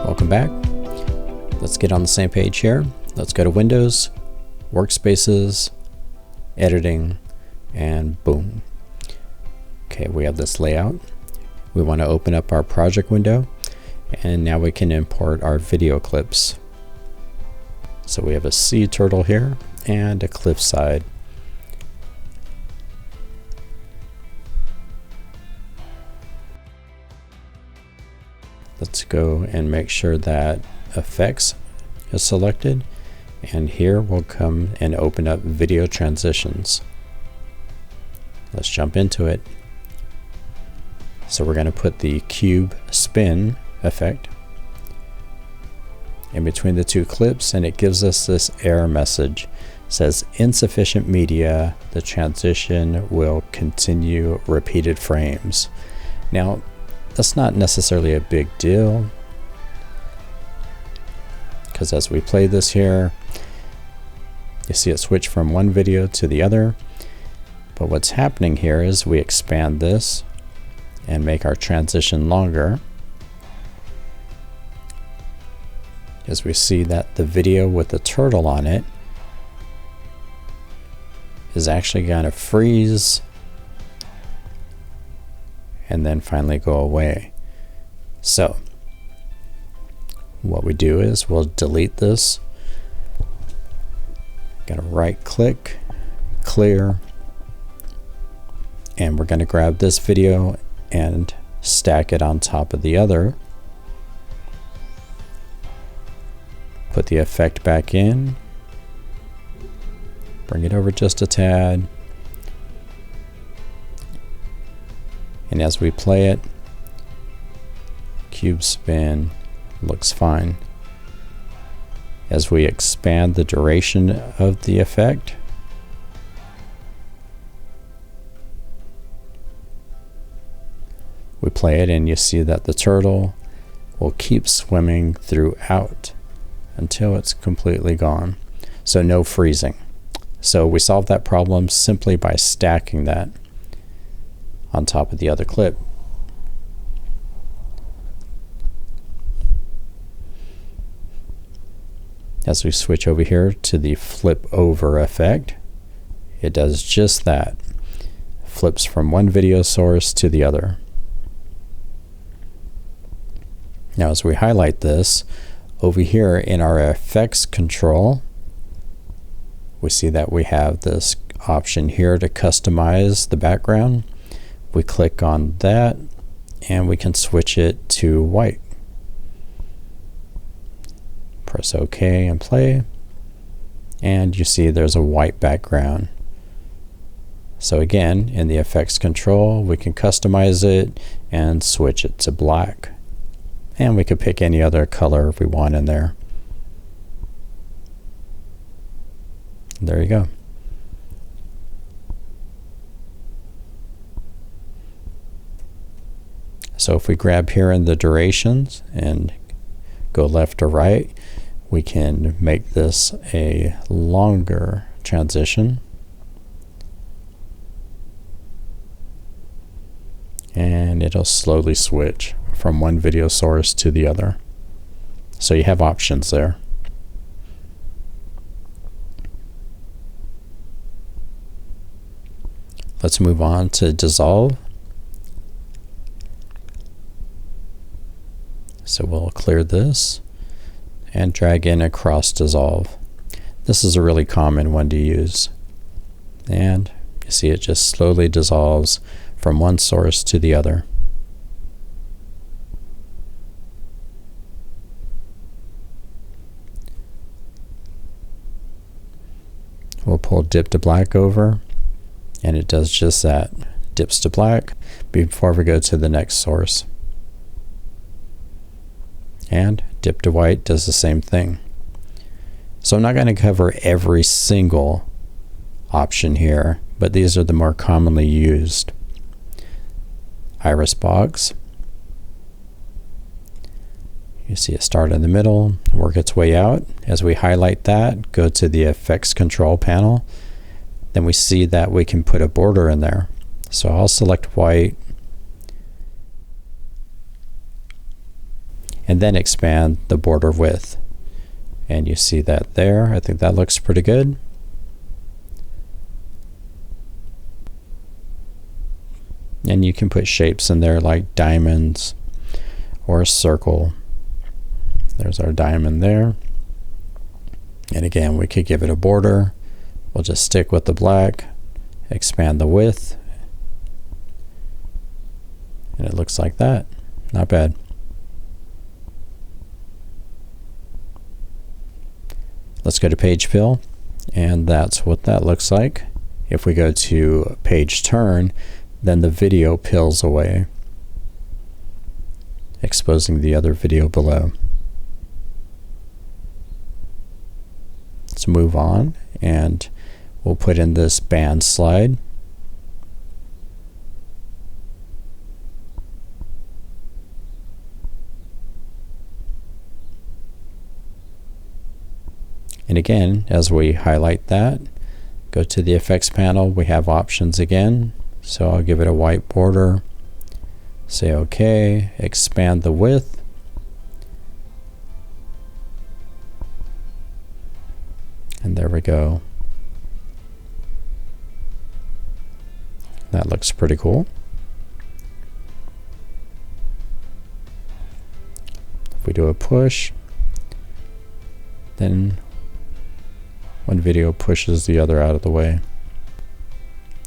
Welcome back. Let's get on the same page here. Let's go to Windows, Workspaces, Editing, and boom. Okay, we have this layout. We want to open up our project window, and now we can import our video clips. So we have a sea turtle here and a cliffside. Let's go and make sure that effects is selected, and here we'll come and open up video transitions. Let's jump into it. So we're going to put the cube spin effect in between the two clips, and it gives us this error message. It says insufficient media, the transition will continue repeated frames. Now that's not necessarily a big deal, because as we play this here, you see it switch from one video to the other. But what's happening here is we expand this and make our transition longer, as we see that the video with the turtle on it is actually going to freeze and then finally go away. So what we do is we'll delete this. Gonna right click, clear, and we're going to grab this video and stack it on top of the other. Put the effect back in, bring it over just a tad, and as we play it, cube spin looks fine. As we expand the duration of the effect, we play it and you see that the turtle will keep swimming throughout until it's completely gone. So no freezing. So we solved that problem simply by stacking that on top of the other clip. As we switch over here to the flip over effect, it does just that. Flips from one video source to the other. Now as we highlight this, over here in our effects control, we see that we have this option here to customize the background. We click on that and we can switch it to white. Press OK and play, and you see there's a white background. So again, in the effects control, we can customize it and switch it to black. And we could pick any other color if we want in there. There you go. So if we grab here in the durations and go left or right, we can make this a longer transition. And it'll slowly switch from one video source to the other. So you have options there. Let's move on to dissolve. So we'll clear this and drag in across dissolve. This is a really common one to use. And you see it just slowly dissolves from one source to the other. We'll pull dip to black over, and it does just that. Dips to black before we go to the next source. And dip to white does the same thing. So I'm not going to cover every single option here, but these are the more commonly used. Iris box. You see it start in the middle, work its way out. As we highlight that, go to the effects control panel, then we see that we can put a border in there. So I'll select white, and then expand the border width. And you see that there. I think that looks pretty good. And you can put shapes in there like diamonds or a circle. There's our diamond there. And again, we could give it a border. We'll just stick with the black, expand the width, and it looks like that. Not bad. Let's go to page fill, and that's what that looks like. If we go to page turn, then the video peels away, exposing the other video below. Let's move on, and we'll put in this band slide. And again, as we highlight that, go to the effects panel, we have options again. So I'll give it a white border, say OK, expand the width, and there we go. That looks pretty cool. If we do a push, then one video pushes the other out of the way.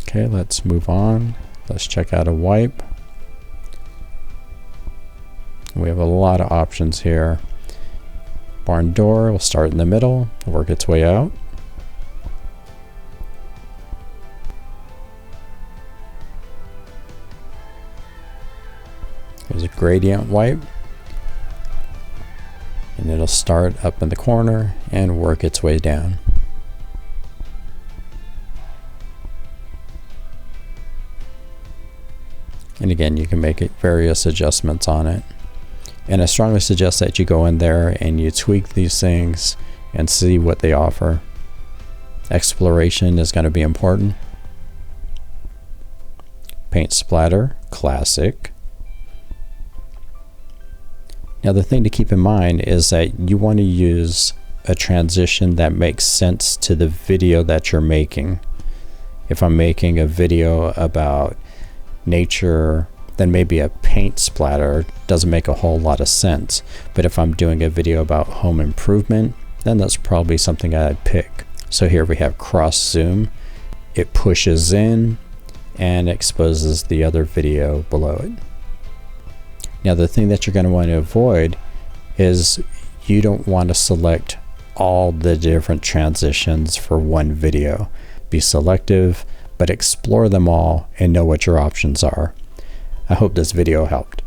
Okay, let's move on. Let's check out a wipe. We have a lot of options here. Barn door will start in the middle, work its way out. There's a gradient wipe. And it'll start up in the corner and work its way down. And again, you can make various adjustments on it. And I strongly suggest that you go in there and you tweak these things and see what they offer. Exploration is going to be important. Paint splatter, classic. Now the thing to keep in mind is that you want to use a transition that makes sense to the video that you're making. If I'm making a video about nature, then maybe a paint splatter doesn't make a whole lot of sense. But if I'm doing a video about home improvement, then that's probably something I'd pick. So here we have cross zoom. It pushes in and exposes the other video below it. Now the thing that you're going to want to avoid is you don't want to select all the different transitions for one video. Be selective, but explore them all and know what your options are. I hope this video helped.